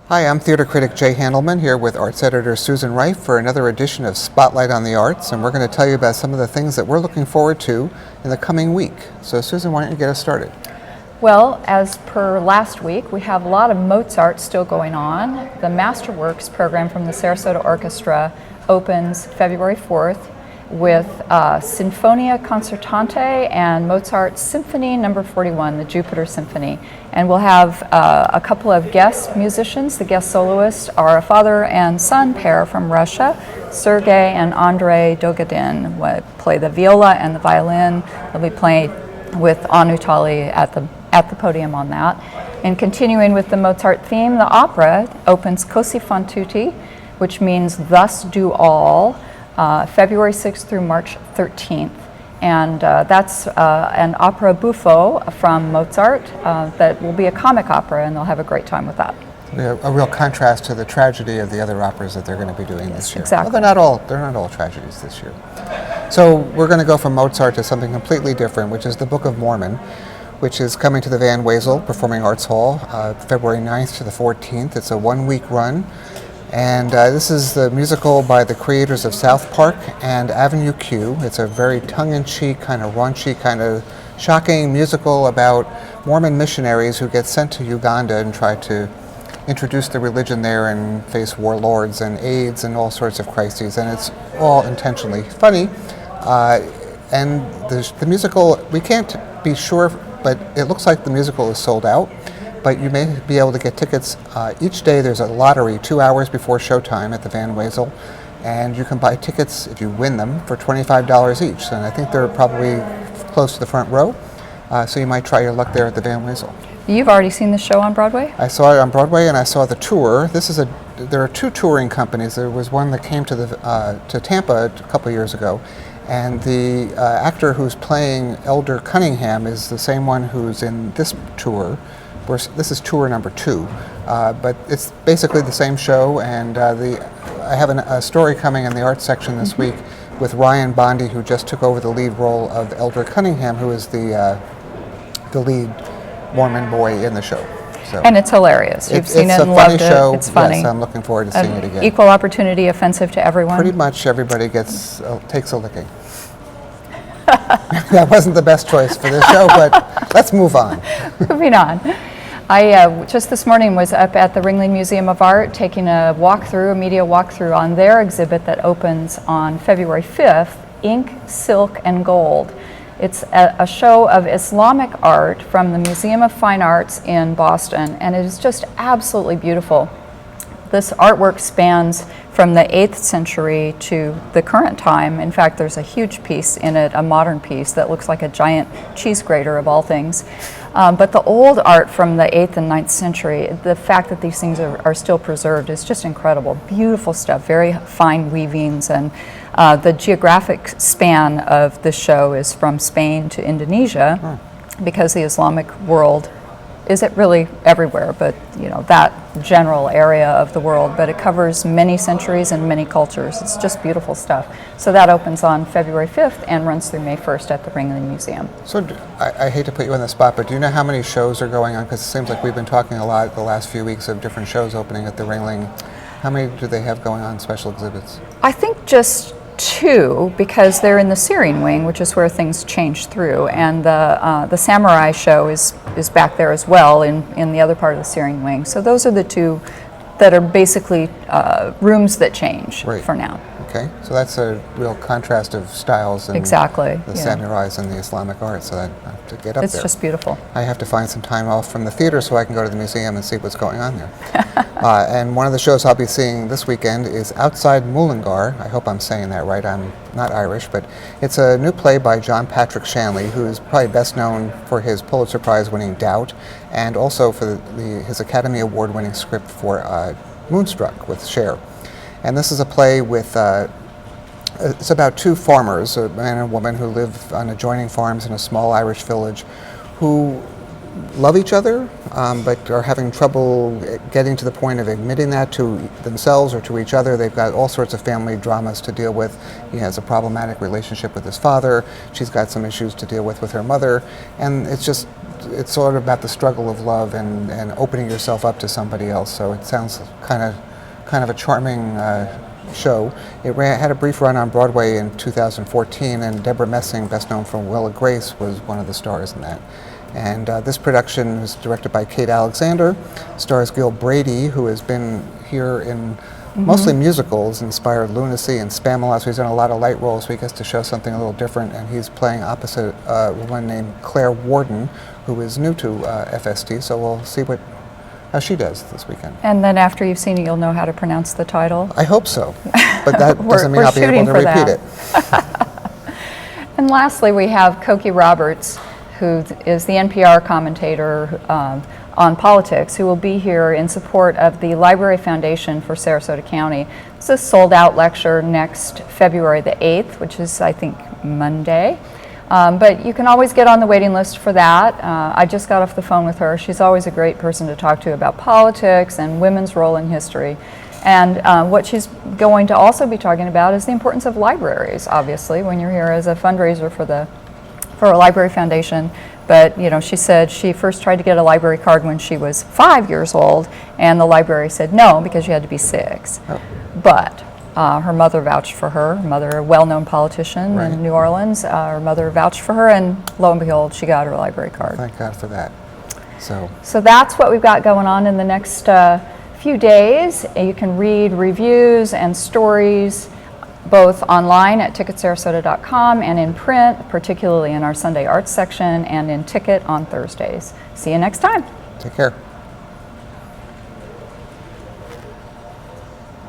Hi, I'm theater critic Jay Handelman here with arts editor Susan Reif for another edition of Spotlight on the Arts, and we're going to tell you about some of the things that we're looking forward to in the coming week. So Susan, why don't you get us started? Well, as per last week, we have a lot of Mozart still going on. The Masterworks program from the Sarasota Orchestra opens February 4th with Sinfonia Concertante and Mozart's Symphony No. 41, the Jupiter Symphony. And we'll have a couple of guest musicians. The guest soloists are a father and son pair from Russia. Sergei and Andrei Dogadin will play the viola and the violin. They'll be playing with Anu Tali at the podium on that. And continuing with the Mozart theme, the opera opens Così fan tutti, which means thus do all, February 6th through March 13th. And that's an opera buffo from Mozart that will be a comic opera, and they'll have a great time with that. A real contrast to the tragedy of the other operas that they're going to be doing this year. Exactly. Well, they're not all tragedies this year. So we're going to go from Mozart to something completely different, which is the Book of Mormon, which is coming to the Van Wezel Performing Arts Hall February 9th to the 14th. It's a one-week run. And this is the musical by the creators of South Park and Avenue Q. It's a very tongue-in-cheek, kind of raunchy, kind of shocking musical about Mormon missionaries who get sent to Uganda and try to introduce the religion there and face warlords and AIDS and all sorts of crises. And it's all intentionally funny. And the musical, we can't be sure, but it looks like the musical is sold out. But you may be able to get tickets. Each day there's a lottery 2 hours before showtime at the Van Wezel, and you can buy tickets if you win them for $25 each. And I think they're probably close to the front row, so you might try your luck there at the Van Wezel. You've already seen the show on Broadway? I saw it on Broadway, and I saw the tour. There are two touring companies. There was one that came to Tampa a couple years ago, and the actor who's playing Elder Cunningham is the same one who's in this tour. This is tour number 2, but it's basically the same show, and I have a story coming in the arts section this week with Ryan Bondi, who just took over the lead role of Elder Cunningham, who is the lead Mormon boy in the show. So And it's hilarious. You've seen it and loved it. Show. It's funny. Yes, I'm looking forward to seeing it again. Equal opportunity, offensive to everyone. Pretty much everybody takes a licking. That wasn't the best choice for this show, but let's move on. Moving on. I just this morning was up at the Ringling Museum of Art taking a media walkthrough on their exhibit that opens on February 5th, Ink, Silk, and Gold. It's a show of Islamic art from the Museum of Fine Arts in Boston, and it is just absolutely beautiful. This artwork spans from the 8th century to the current time. In fact, there's a huge piece in it, a modern piece that looks like a giant cheese grater of all things. But the old art from the 8th and 9th century, the fact that these things are still preserved is just incredible. Beautiful stuff, very fine weavings, and the geographic span of the show is from Spain to Indonesia, because the Islamic world isn't really everywhere, but that general area of the world, but it covers many centuries and many cultures. It's just beautiful stuff. So that opens on February 5th and runs through May 1st at the Ringling Museum. So I hate to put you on the spot, but do you know how many shows are going on? Because it seems like we've been talking a lot the last few weeks of different shows opening at the Ringling. How many do they have going on, special exhibits? I think just 2, because they're in the Searing Wing, which is where things change through, and the Samurai show is back there as well in the other part of the Searing Wing. So those are the 2 that are basically rooms that change for now. Okay, so that's a real contrast of styles and exactly the samurais and the Islamic art, so I have to get up there. It's just beautiful. I have to find some time off from the theater so I can go to the museum and see what's going on there. And one of the shows I'll be seeing this weekend is Outside Mullingar. I hope I'm saying that right. I'm not Irish, but it's a new play by John Patrick Shanley, who is probably best known for his Pulitzer Prize-winning Doubt, and also for his Academy Award-winning script for Moonstruck with Cher. And this is a play with, it's about 2 farmers, a man and a woman, who live on adjoining farms in a small Irish village, who love each other, but are having trouble getting to the point of admitting that to themselves or to each other. They've got all sorts of family dramas to deal with. He has a problematic relationship with his father. She's got some issues to deal with her mother. And it's just it's sort of about the struggle of love and opening yourself up to somebody else. So it sounds kind of a charming show. It had a brief run on Broadway in 2014, and Deborah Messing, best known from Will of Grace, was one of the stars in that. And this production is directed by Kate Alexander, stars Gil Brady, who has been here in mostly musicals, inspired Lunacy and Spamalot, so he's done a lot of light roles, so he gets to show something a little different, and he's playing opposite a woman named Claire Warden, who is new to FST, so we'll see how she does this weekend. And then after you've seen it, you'll know how to pronounce the title? I hope so, but that doesn't mean I'll be able to repeat it. And lastly, we have Cokie Roberts, who is the NPR commentator on politics, who will be here in support of the Library Foundation for Sarasota County. It's a sold-out lecture next February the 8th, which is, I think, Monday. But you can always get on the waiting list for that. I just got off the phone with her. She's always a great person to talk to about politics and women's role in history. And what she's going to also be talking about is the importance of libraries, obviously, when you're here as a fundraiser for a library foundation. But she said she first tried to get a library card when she was 5 years old, and the library said no because she had to be 6. Oh. But her mother vouched for her. Her mother, a well-known politician in New Orleans, her mother vouched for her, and lo and behold, she got her library card. Thank God for that. So that's what we've got going on in the next few days. You can read reviews and stories both online at ticketsarasota.com and in print, particularly in our Sunday Arts section, and in Ticket on Thursdays. See you next time. Take care.